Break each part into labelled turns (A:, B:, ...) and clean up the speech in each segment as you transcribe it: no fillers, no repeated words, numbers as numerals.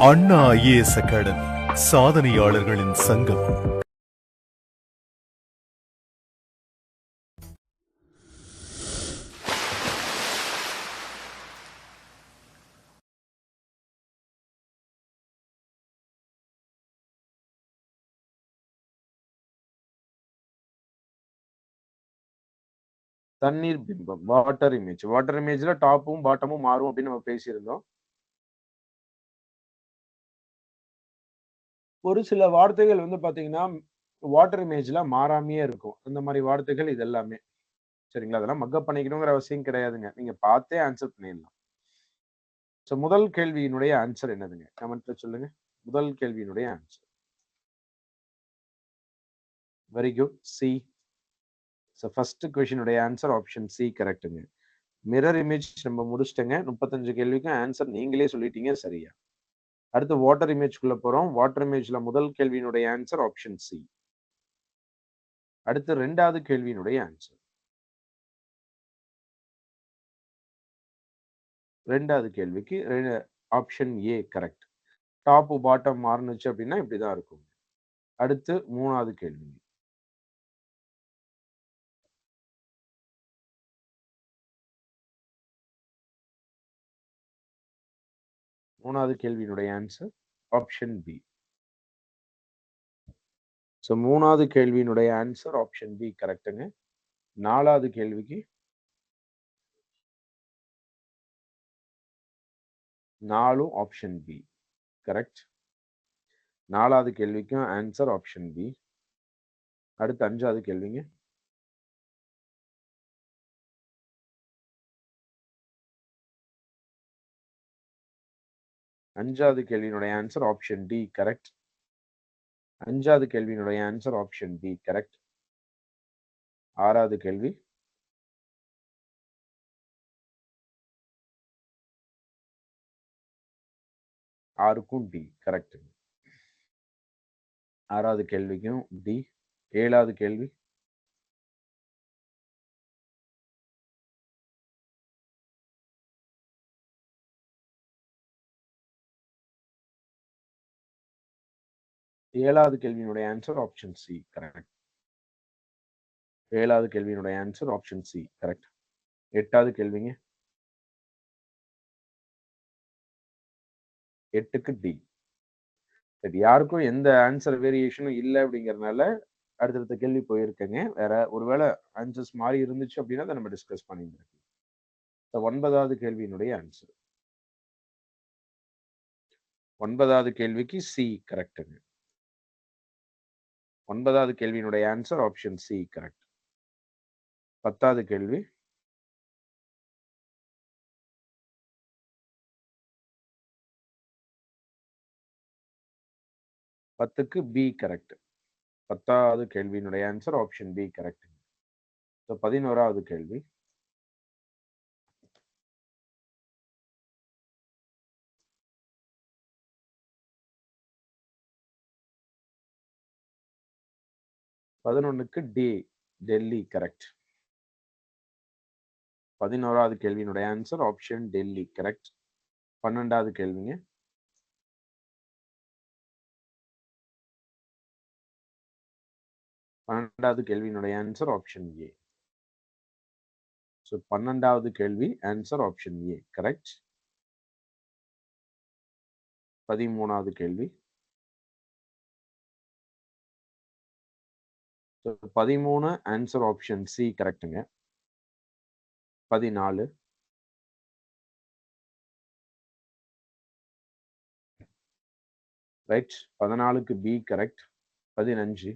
A: அண்ணா IAS academy சாதனையாளர்களின் சங்கம்.
B: தண்ணீர் பிம்பம், வாட்டர் இமேஜ். வாட்டர் இமேஜ்ல டாப்பும் பாட்டமும் மாறும் அப்படின்னு நம்ம பேசியிருந்தோம். ஒரு சில வார்த்தைகள் வந்து பாத்தீங்கன்னா வாட்டர் இமேஜ்ல மாறாமையே இருக்கும். அந்த மாதிரி வார்த்தைகள் இது எல்லாமே. சரிங்களா? அதெல்லாம் மக்கப் பண்ணிக்கணுங்கிற அவசியம் கிடையாதுங்க. நீங்க பார்த்தே ஆன்சர் பண்ணிடலாம். ஸோ முதல் கேள்வியினுடைய ஆன்சர் என்னதுங்க? கமெண்ட்ல சொல்லுங்க. முதல் கேள்வியினுடைய answer. Very good. C. So first கொஸ்டினுடைய ஆன்சர் ஆப்ஷன் சி கரெக்ட்டுங்க. மிரர் இமேஜ் நம்ம முடிச்சிட்டங்க. 35 கேள்விக்கும் ஆன்சர் நீங்களே சொல்லிட்டீங்க சரியா. அடுத்து வாட்டர் இமேஜ்க்குள்ள போறோம். வாட்டர் இமேஜ்ல முதல் கேள்வியினுடைய ஆன்சர் ஆப்ஷன் சி. அடுத்து 2வது கேள்வியினுடைய ஆன்சர். 2வது கேள்விக்கு option A correct. Top bottom மாறுனுச்சு அப்படின்னா இப்படிதான் இருக்கும். அடுத்து 3வது கேள்வி. 3வது கேள்வியினுடைய ஆன்சர் ஆப்ஷன் பி. ஸோ 3வது கேள்வியினுடைய ஆன்சர் ஆப்ஷன் பி கரெக்ட்டுங்க. 4வது கேள்விக்கு 4 ஆப்ஷன் பி கரெக்ட். 4வது கேள்விக்கும் ஆன்சர் ஆப்ஷன் பி. அடுத்து 5வது கேள்விங்க. 5வது கேள்வியினுடைய ஆன்சர் ஆப்ஷன் டி கரெக்ட். 5வது கேள்வியினுடைய ஆன்சர் ஆப்ஷன் பி கரெக்ட். 6வது கேள்வி. 6க்கும் டி கரெக்ட். 6வது கேள்விக்கும் டி. 7வது கேள்வி. 7வது கேள்வியினுடைய ஆன்சர் ஆப்ஷன் சி கரெக்ட். 7வது கேள்வியினுடைய ஆன்சர் ஆப்ஷன் சி கரெக்ட். 8வது கேள்விங்க. 8க்கு டி. சரி, யாருக்கும் எந்த ஆன்சர் வேரியேஷனும் இல்லை அப்படிங்கறதுனால அடுத்தடுத்த கேள்வி போயிருக்கேங்க. வேற ஒருவேளை ஆன்சர்ஸ் மாறி இருந்துச்சு அப்படின்னா அதை நம்ம டிஸ்கஸ் பண்ணியிருக்கோம். 9வது கேள்வியினுடைய ஆன்சர். 9வது கேள்விக்கு சி கரெக்ட்டுங்க. 9வது கேள்வியினுடைய ஆன்சர் ஆப்ஷன் சி கரெக்ட். 10வது கேள்வி. 10க்கு பி கரெக்ட். 10வது கேள்வியினுடைய ஆன்சர் ஆப்ஷன் பி கரெக்ட். 11வது கேள்வி. 11க்கு டி டெல்லி கரெக்ட். 11வது கேள்வியினுடைய ஆன்சர் ஆப்ஷன் டெல்லி கரெக்ட். 12வது கேள்விங்க. 12வது கேள்வியினுடைய ஆன்சர் ஆப்ஷன் ஏ. ஸோ 12வது கேள்வி ஆன்சர் ஆப்ஷன் ஏ கரெக்ட். 13வது கேள்வி. 13 ஆன்சர் ஆப்ஷன் சி கரெக்ட்டுங்க. 14. ரைட். 14க்கு பி கரெக்ட். 15.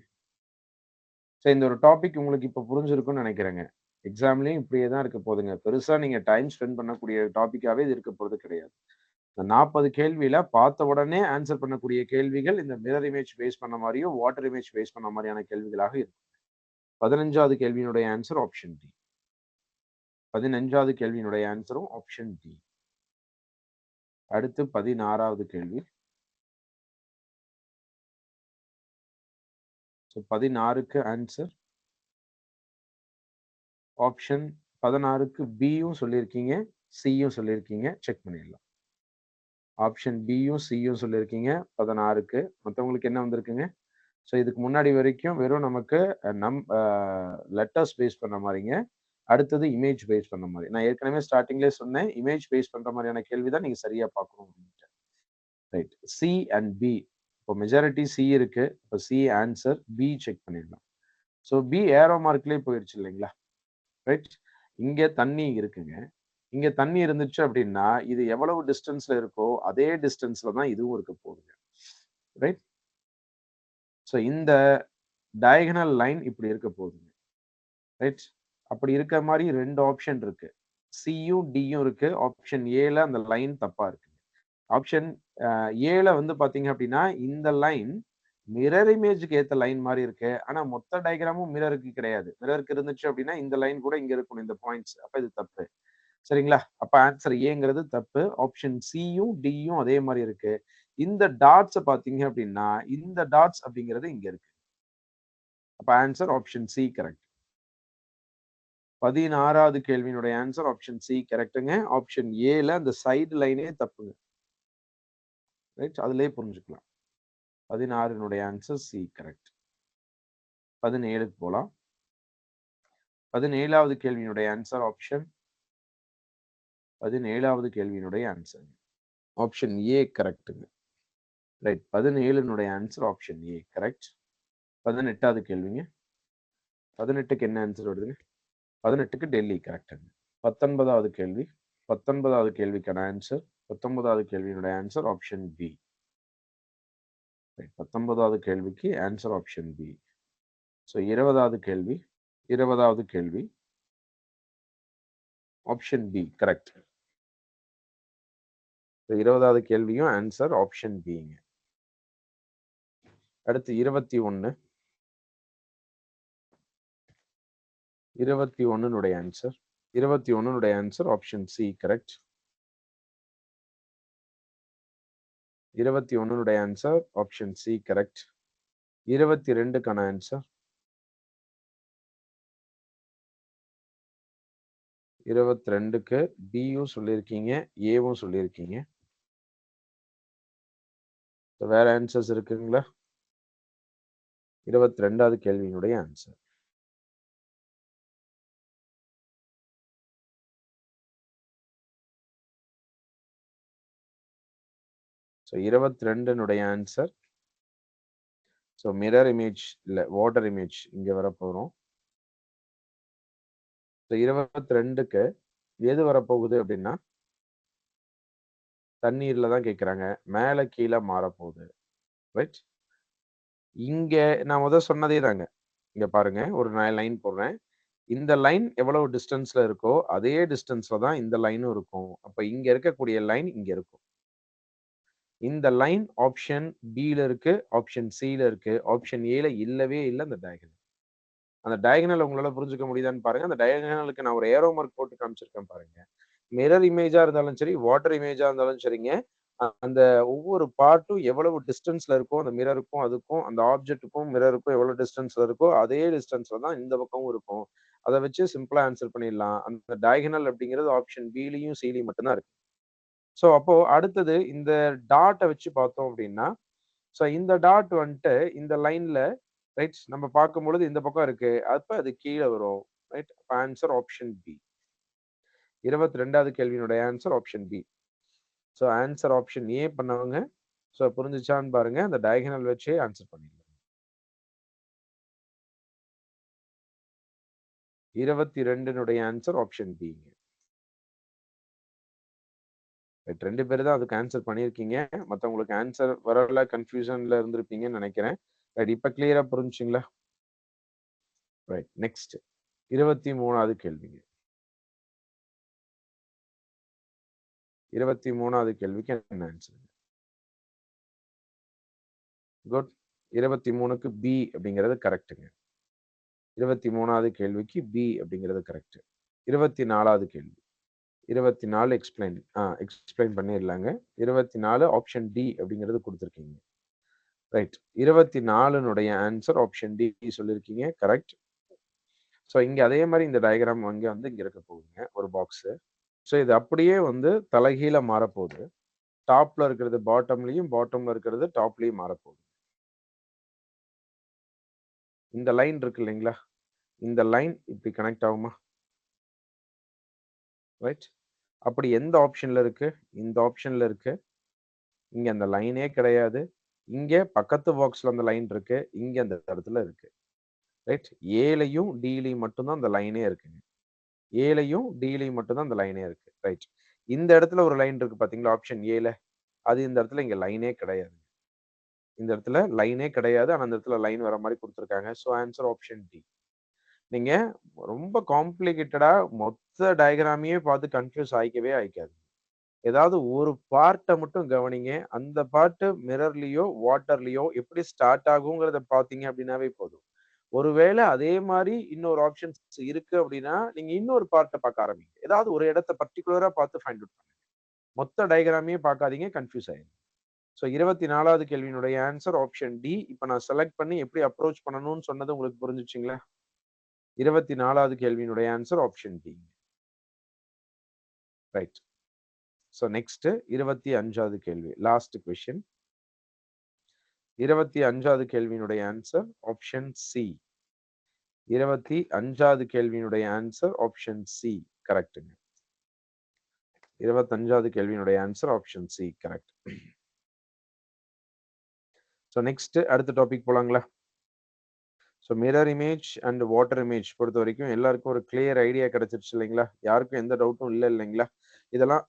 B: ஸோ இந்த ஒரு டாபிக் உங்களுக்கு இப்போ புரிஞ்சிருக்கும்னு நினைக்கிறேங்க. எக்ஸாம்லயும் இப்படியே தான் இருக்க போகுதுங்க. பெருசா நீங்க டைம் ஸ்பெண்ட் பண்ணக்கூடிய டாபிக்காவே இது இருக்க போறது கிடையாது. இந்த 40 கேள்வியில பார்த்த உடனே ஆன்சர் பண்ணக்கூடிய கேள்விகள் இந்த மிரர் இமேஜ் பேஸ் பண்ண மாதிரியும் வாட்டர் இமேஜ் பேஸ் பண்ண மாதிரியான கேள்விகளாக இருக்கும். 15வது கேள்வியினுடைய ஆன்சர் ஆப்ஷன் டி. 15வது கேள்வியினுடைய ஆன்சரும் ஆப்ஷன் டி. அடுத்து 16வது கேள்வி. 16க்கு ஆன்சர் ஆப்ஷன் 16க்கு பியும் சொல்லியிருக்கீங்க, சியும் சொல்லியிருக்கீங்க. செக் பண்ணிடலாம். ஆப்ஷன் பியும் சியும் சொல்லியிருக்கீங்க 16க்கு. மற்றவங்களுக்கு என்ன வந்திருக்குங்க? ஸோ இதுக்கு முன்னாடி வரைக்கும் வெறும் நமக்கு லெட்டர்ஸ் பேஸ் பண்ண மாதிரிங்க. அடுத்தது இமேஜ் பேஸ் பண்ண மாதிரி. நான் ஏற்கனவே ஸ்டார்டிங்லேயே சொன்னேன், இமேஜ் பேஸ் பண்ற மாதிரியான கேள்வி தான் நீங்க சரியா பார்க்கணும் அப்படின்ட்டு. ரைட். C and B. இப்போ மெஜாரிட்டி சி இருக்கு. இப்போ சி ஆன்சர், பி செக் பண்ணிடலாம். ஸோ பி ஏரோ மார்க்லேயே போயிடுச்சு இல்லைங்களா? ரைட். இங்க தண்ணி இருக்குங்க. இங்க தண்ணி இருந்துச்சு அப்படின்னா இது எவ்வளவு டிஸ்டன்ஸ்ல இருக்கோ அதே டிஸ்டன்ஸ்ல தான் இதுவும் இருக்க போகுதுங்க. ரைட். ஸோ இந்த டயகனல் லைன் இப்படி இருக்க போகுதுங்க. ரைட். அப்படி இருக்க மாதிரி 2 ஆப்ஷன் இருக்கு. சியும் டியும் இருக்கு. ஆப்ஷன் ஏல அந்த லைன் தப்பா இருக்கு. ஆப்ஷன் ஏல வந்து பாத்தீங்க அப்படின்னா இந்த லைன் மிரர் இமேஜுக்கு ஏத்த லைன் மாதிரி இருக்கு. ஆனா மொத்த டயக்ராமும் மிரருக்கு கிடையாது. மிரருக்கு இருந்துச்சு அப்படின்னா இந்த லைன் கூட இங்க இருக்கணும், இந்த பாயிண்ட்ஸ். அப்ப இது தப்பு. சரிங்களா? அப்ப ஆன்சர் ஏங்கிறது தப்பு. ஆப்ஷன் சியும் டியும் அதே மாதிரி இருக்கு. இந்த டாட்ஸ் பாத்தீங்க அப்படின்னா இந்த டாட்ஸ் அப்படிங்கிறது இங்க இருக்கு. அப்ப ஆன்சர் ஆப்ஷன் சி கரெக்ட். 16வது கேள்வியினுடைய ஆன்சர் ஆப்ஷன் சி கரெக்ட்டுங்க. ஆப்ஷன் ஏல அந்த சைடு லைனே தப்புங்க. ரைட். அதுலயே புரிஞ்சுக்கலாம். 16னுடைய ஆன்சர் சி கரெக்ட். 17க்கு போலாம். 17வது கேள்வியினுடைய ஆன்சர் ஆப்ஷன் 17வது கேள்வியினுடைய ஆன்சர் ஆப்ஷன் ஏ கரெக்ட்டுங்க. ரைட். 17னுடைய ஆன்சர் ஆப்ஷன் ஏ கரெக்ட். 18வது கேள்விங்க. 18க்கு என்ன ஆன்சர் வருதுங்க? 18க்கு டெல்லி கரெக்ட்டுங்க. 19வது கேள்வி. 19வது கேள்விக்கான ஆன்சர் 19வது கேள்வியினுடைய ஆன்சர் ஆப்ஷன் பி. 19வது கேள்விக்கு ஆன்சர் ஆப்ஷன் பி. ஸோ 20வது கேள்வி. 20வது கேள்வி ஆப்ஷன் பி கரெக்ட். 20வது கேள்வியும் ஆன்சர் ஆப்ஷன் பிங்க. அடுத்து 21. 21னுடைய ஆன்சர் 21னுடைய ஆன்சர் ஆப்ஷன் சி கரெக்ட். 21னுடைய ஆன்சர் ஆப்ஷன் சி கரெக்ட். 22க்கான ஆன்சர் 22க்கு பியும் சொல்லியிருக்கீங்க, ஏவும் சொல்லியிருக்கீங்க. வேற ஆன்சர்ஸ் இருக்குங்களா? 22வது கேள்வியினுடைய ஆன்சர் ஸோ 22னுடைய ஆன்சர் ஸோ மிரர் இமேஜ் இல்ல வாட்டர் இமேஜ் இங்க வரப்போறோம். ஸோ 22க்கு எது வரப்போகுது அப்படின்னா தண்ணீர்ல தான் கேட்குறாங்க. மேல கீழே மாறப்போகுது. ரைட். இங்க நான் முதல் சொன்னதே தாங்க. இங்க பாருங்க, ஒரு லைன் போடுறேன். இந்த லைன் எவ்வளவு டிஸ்டன்ஸ்ல இருக்கோ அதே டிஸ்டன்ஸ்ல தான் இந்த லைனும் இருக்கும். அப்ப இங்க இருக்கக்கூடிய லைன் இங்க இருக்கும். இந்த லைன் ஆப்ஷன் பில இருக்கு, ஆப்ஷன் சில இருக்கு, ஆப்ஷன் ஏல இல்லவே இல்லை அந்த டயகனல். அந்த டயகனல் உங்களால புரிஞ்சுக்க முடியுதான்னு பாருங்க. அந்த டயகனலுக்கு நான் ஒரு ஏரோ மார்க் போட்டு காமிச்சிருக்கேன் பாருங்க. மிரர் இமேஜா இருந்தாலும் சரி, வாட்டர் இமேஜா இருந்தாலும் சரிங்க. அந்த ஒவ்வொரு பார்ட்டும் எவ்வளவு டிஸ்டன்ஸ்ல இருக்கோ அந்த மிரருக்கும் அதுக்கும் அந்த ஆப்ஜெக்ட்டுக்கும் மிரருக்கும் எவ்வளவு டிஸ்டன்ஸ்ல இருக்கோ அதே டிஸ்டன்ஸ்ல தான் இந்த பக்கமும் இருக்கும். அதை வச்சு சிம்பிளா ஆன்சர் பண்ணிடலாம். அந்த டயகனல் அப்படிங்கிறது ஆப்ஷன் பிலையும் சிலையும் மட்டும்தான் இருக்கு. ஸோ அப்போ அடுத்தது இந்த டாட்டை வச்சு பார்த்தோம் அப்படின்னா, ஸோ இந்த டாட் வந்துட்டு இந்த லைன்ல ரைட் நம்ம பார்க்கும் பொழுது இந்த பக்கம் இருக்கு. அப்ப அது கீழே வரும். ரைட். Answer option B. 22வது கேள்வியினுடைய answer option B. So answer option A பண்ணவங்க ஸோ புரிஞ்சுச்சான்னு பாருங்க. அந்த டயகனல் வச்சே ஆன்சர் பண்ணிடலாம். 22னுடைய ஆன்சர் ஆப்ஷன் பிங்க. ரெண்டு பேர் தான் அதுக்கு ஆன்சர் பண்ணியிருக்கீங்க. மற்றவங்களுக்கு ஆன்சர் வரல, கன்ஃபியூஷன்ல இருந்திருப்பீங்கன்னு நினைக்கிறேன். ரைட். இப்ப கிளியரா புரிஞ்சுங்களா? ரைட். நெக்ஸ்ட் 23வது கேள்விங்க. 23வது கேள்விக்கு என்ன ஆன்சர்? குட். 23க்கு பி அப்படிங்கிறது கரெக்ட்டுங்க. 23வது கேள்விக்கு பி அப்படிங்கிறது கரெக்ட். 24வது கேள்வி. 24 எக்ஸ்பிளைன் பண்ணிடலாங்க. 24 ஆப்ஷன் டி அப்படிங்கிறது கொடுத்துருக்கீங்க. ரைட். 24னுடைய ஆன்சர் ஆப்ஷன் டி சொல்லியிருக்கீங்க கரெக்ட். ஸோ இங்க அதே மாதிரி இந்த டயக்ராம் அங்கே வந்து இங்க இருக்க போகுதுங்க ஒரு பாக்ஸ். ஸோ இது அப்படியே வந்து தலைகீழ மாறப்போகுது. டாப்ல இருக்கிறது பாட்டம்லயும், பாட்டம்ல இருக்கிறது டாப்லயும் மாறப்போகுது. இந்த லைன் இருக்கு இல்லைங்களா? இந்த லைன் இப்படி கனெக்ட் ஆகுமா? ரைட்? அப்படி எந்த ஆப்ஷன்ல இருக்கு? இந்த ஆப்ஷன்ல இருக்கு. இங்க அந்த லைனே கிடையாது. இங்க பக்கத்து பாக்ஸ்ல அந்த லைன் இருக்கு. இங்க அந்த இடத்துல இருக்கு. ரைட்? ஏலயும், டிலயும் மட்டும் தான் அந்த லைனே இருக்குங்க. ஏலயும், டிலயும் மட்டும் தான் அந்த லைனே இருக்கு. ரைட். இந்த இடத்துல ஒரு லைன் இருக்கு பார்த்தீங்களா? ஆப்ஷன் ஏல. அது இந்த இடத்துல இங்க லைனே கிடையாது. இந்த இடத்துல லைனே கிடையாது. ஆனா அந்த இடத்துல லைன் வர மாரி குடுத்துருக்காங்க. So answer option D. நீங்க ரொம்ப காம்ப்ளிகேட்டடா மொத்த டயகிராமையே பார்த்து கன்ஃப்யூஸ் ஆயிக்கவே ஆயிக்காதீங்க. ஏதாவது ஒரு பார்ட்ட மட்டும் கவனிங்க. அந்த பார்ட் மிரர்லயோ, வாட்டர்லயோ எப்படி ஸ்டார்ட் ஆகுங்கிறத பார்த்தீங்க அப்படின்னாவே போதும். ஒருவேளை அதே மாரி இன்னொரு ஆப்ஷன்ஸ் இருக்கு அப்படின்னா, நீங்க இன்னொரு பார்ட்ட பார்க்க ஆரம்பிங்க. ஏதாவது ஒரு இடத்த பர்ட்டிகுலரா பார்த்து ஃபைண்ட் அவுட் பண்ணுங்க. மொத்த டயகிராமையே பார்க்காதீங்க. கன்ஃப்யூஸ் ஆயிரும். ஸோ 24வது கேள்வியினுடைய ஆன்சர் ஆப்ஷன் டி. இப்ப நான் செலக்ட் பண்ணி எப்படி அப்ரோச் பண்ணணும்னு சொன்னது உங்களுக்கு புரிஞ்சுச்சுங்களா? 24வது கேள்வியினுடைய answer option D. Right. So next 25வது கேள்வி. Last question. 25வது கேள்வியினுடைய ஆன்சர் ஆப்ஷன் சி. 25வது கேள்வியினுடைய ஆன்சர் ஆப்ஷன் சி. கரெக்ட்டுங்க. 25வது கேள்வியினுடைய answer option C. Correct. So next அடுத்த டாபிக் போலாங்களா? So mirror image and water image பொறுத்த வரைக்கும் எல்லாருக்கும் ஒரு கிளியர் ஐடியா கிடைச்சிருச்சு இல்லைங்களா? யாருக்கும் எந்த டவுட்டும் இல்ல இல்லைங்களா? இதெல்லாம்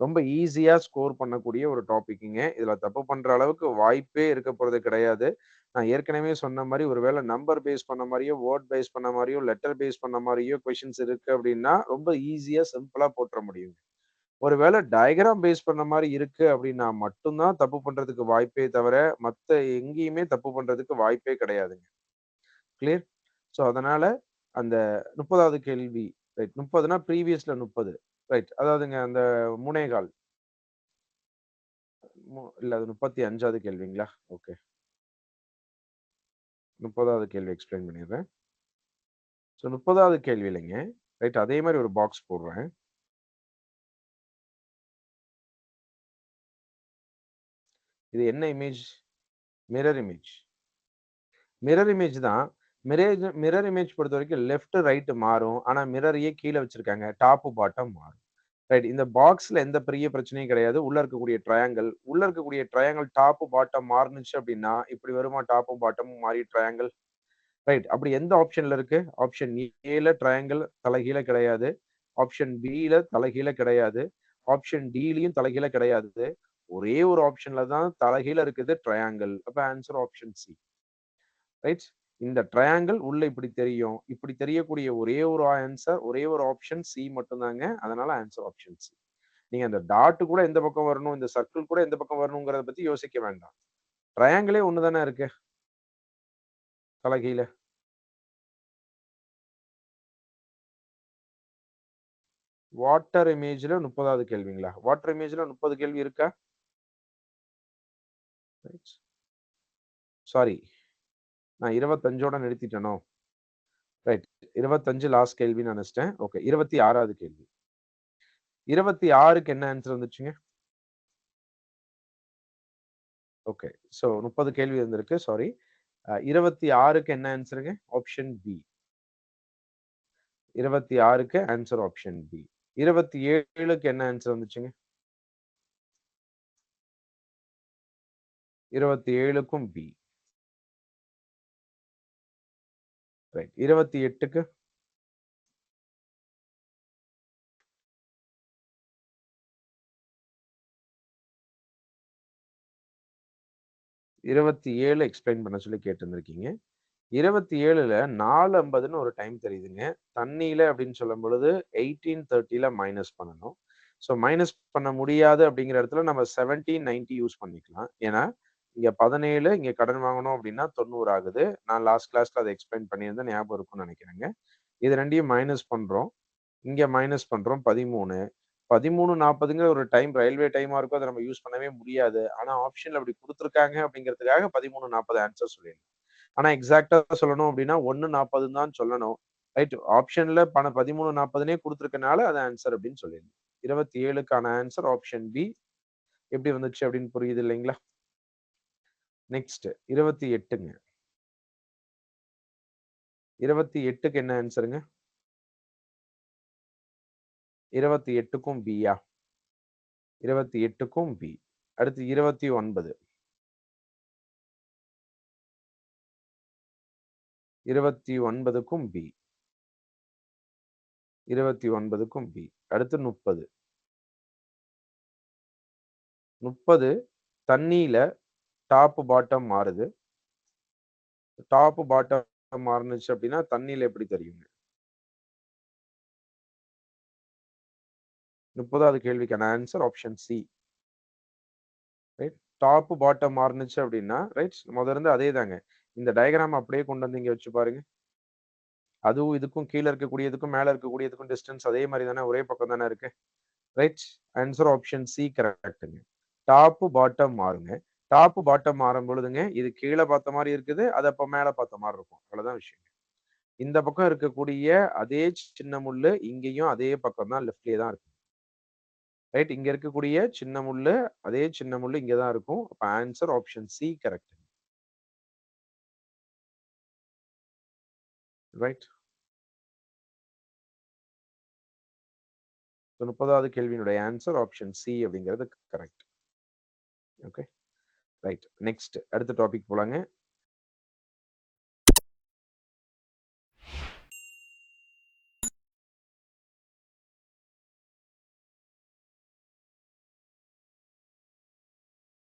B: ரொம்ப ஈஸியா ஸ்கோர் பண்ணக்கூடிய ஒரு டாபிக்குங்க. இதுல தப்பு பண்ற அளவுக்கு வாய்ப்பே இருக்க போறது கிடையாது. நான் ஏற்கனவே சொன்ன மாரி ஒருவேளை நம்பர் பேஸ் பண்ண மாரியோ, வேர்ட் பேஸ் பண்ண மாரியோ, லெட்டர் பேஸ் பண்ண மாரியோ கொஸ்டின்ஸ் இருக்கு அப்படின்னா, ரொம்ப ஈஸியா சிம்பிளா போட்டுற முடியுங்க. ஒருவேளை டயகிராம் பேஸ் பண்ண மாரி இருக்கு அப்படின்னா மட்டும் தான் தப்பு பண்றதுக்கு வாய்ப்பே தவிர, மத்த எங்கேயுமே தப்பு பண்றதுக்கு வாய்ப்பே கிடையாதுங்க. கிளியர்? ஸோ அதனால அந்த 30வது கேள்வி ரைட் 30னா ப்ரீவியஸ்ல 30 ரைட். அதாவதுங்க அந்த 3 1/4 இல்ல அது 35வது கேள்விங்களா? ஓகே. 30வது கேள்வி எக்ஸ்பிளைன் பண்ணிடுறேன். ஸோ 30வது கேள்வியிலங்க ரைட் அதே மாரி ஒரு பாக்ஸ் போடுறேன். இது என்ன image? Mirror image. Mirror image தான். மிரர் இமேஜ் பொறுத்தவரைக்கும் லெஃப்ட், ரைட் மாறும். ஆனா மிரரையே கீழ வச்சிருக்காங்க. டாப், பாட்டம் மாறும். ரைட். இந்த பாக்ஸ்ல எந்த பெரிய பிரச்சனையும் கிடையாது. உள்ள இருக்கக்கூடிய ட்ரையாங்கிள் டாப், பாட்டம் மாறுனுச்சு அப்படின்னா, இப்படி வருமா டாப்பும், பாட்டமும் மாறி ட்ரையாங்கிள்? ரைட். அப்படி எந்த ஆப்ஷன்ல இருக்கு? ஆப்ஷன் ஏல ட்ரையாங்கிள் தலைகீழ கிடையாது. ஆப்ஷன் பில தலைகீழ கிடையாது. ஆப்ஷன் டிலயும் தலைகீழ கிடையாது. ஒரே ஒரு ஆப்ஷன்ல தான் தலைகீழ இருக்குது ட்ரையாங்கிள். அப்ப ஆன்சர் ஆப்ஷன் சி. ரைட். இந்த ட்ரையாங்கிள் உள்ள இப்படி தெரியும். இப்படி தெரியக்கூடிய ஒரே ஒரு ஆன்சர், ஒரே ஒரு ஆப்ஷன் சி மட்டும் தாங்க. அதனால ஆன்சர் ஆப்ஷன் சி. நீங்க அந்த டாட் கூட எந்த பக்கம் வரணும், இந்த சர்க்கிள் கூட எந்த பக்கம் வரணுங்கிறத பத்தி யோசிக்க வேண்டாம். ட்ரையாங்கிளே ஒண்ணு தானே இருக்கு. தலைகீழ. வாட்டர் இமேஜ்ல 30வது கேள்விங்களா? வாட்டர் இமேஜ்ல 30 கேள்வி இருக்கா? சாரி. நான் 25ஓட நிறுத்திட்டேனோ? ரைட். 25 லாஸ்ட் கேள்வின்னு நினைச்சிட்டேன். ஓகே. 26வது கேள்வி. 26க்கு என்ன ஆன்சர் வந்துச்சுங்க? ஓகே. சோ 30 கேள்வி வந்திருக்கு. சாரி. 26க்கு என்ன ஆன்சருங்க? Option B. 26க்கு ஆன்சர் ஆப்ஷன் பி. 27க்கு என்ன ஆன்சர் வந்துச்சுங்க? 27க்கும் பி. ரைட். 28க்கு 27 எக்ஸ்பிளைன் பண்ண சொல்லி கேட்டிருந்திருக்கீங்க. 27ல 4:50ன்னு ஒரு டைம் தெரியுதுங்க. தண்ணீல அப்படின்னு சொல்லும் பொழுது 18:30ல மைனஸ் பண்ணணும். ஸோ மைனஸ் பண்ண முடியாது அப்படிங்கிற இடத்துல நம்ம 1790 யூஸ் பண்ணிக்கலாம். ஏன்னா, இங்க 17 இங்க கடன் வாங்கணும் அப்படின்னா 90 ஆகுது. நான் லாஸ்ட் கிளாஸ்ல அத எக்ஸ்பிளைன் பண்ணியிருந்தேன். ஞாபகம் இருக்கும்னு நெனைக்கிறேங்க. இது 2யும் மைனஸ் பண்றோம். இங்க மைனஸ் பண்றோம் 13. 13:40ங்கிற ஒரு டைம் ரயில்வே டைமா இருக்கும். அத நம்ம யூஸ் பண்ணவே முடியாது. ஆனா ஆப்ஷன்ல அப்படி குடுத்துருக்காங்க அப்படிங்கிறதுக்காக 13:40 ஆன்சர் சொல்லியிருந்தேன். ஆனா எக்ஸாக்ட்டா சொல்லணும் அப்படின்னா 1:40 தான் சொல்லணும். ரைட். ஆப்ஷன்ல 13:40னே குடுத்துருக்கனால அது ஆன்சர் அப்படின்னு சொல்லியிருந்தேன். 27க்கான ஆன்சர் ஆப்ஷன் பி. எப்படி வந்துச்சு அப்படின்னு புரியுது இல்லைங்களா? நெக்ஸ்ட் 28ங்க. 28க்கு என்ன ஆன்சருங்க? 28க்கும் பியா? 28க்கும் பி. அடுத்து 29. 29க்கும் பி. 29க்கும் பி. அடுத்து 30. 30 தண்ணியில டாப் பாட்டம் மாறுது. டாப் பாட்டம் மாறுனுச்சு அப்படின்னா தண்ணியில எப்படி தெரியுங்க? 30வது கேள்விக்கான answer option C. Right. Top bottom மாறுனுச்சு அப்படின்னா ரைட் முதல்ல இருந்து அதே தாங்க. இந்த டயகிராம் அப்படியே கொண்டு வந்து இங்க வச்சு பாருங்க. அதுவும் இதுக்கும் கீழே இருக்கக்கூடியதுக்கும் மேல இருக்கக்கூடியதுக்கும் டிஸ்டன்ஸ் அதே மாதிரி தானே, ஒரே பக்கம் தானே இருக்கு. ரைட். ஆன்சர் ஆப்ஷன் சி கரெக்ட்டுங்க. டாப் பாட்டம் மாறுங்க. டாப் பாட்டம் மாறும் பொழுதுங்க இது கீழே பார்த்த மாதிரி இருக்குது, அது அப்ப மேல பார்த்த மாதிரி இருக்கும். அவ்வளவுதான் விஷயம். இந்த பக்கம் இருக்கக்கூடிய அதே சின்ன முள்ளு இங்கேயும் அதே பக்கம் தான், லெஃப்ட்லயே தான் இருக்கு. ரைட். இங்க இருக்கக்கூடிய சின்ன முள்ளு அதே சின்ன முள்ளு இங்க தான் இருக்கும். அப்ப answer option C correct. Right. 30வது கேள்வியினுடைய ஆன்சர் ஆப்ஷன் சி அப்படிங்கிறது கரெக்ட். Okay right. நெக்ஸ்ட் அடுத்த டாபிக் போலாங்க.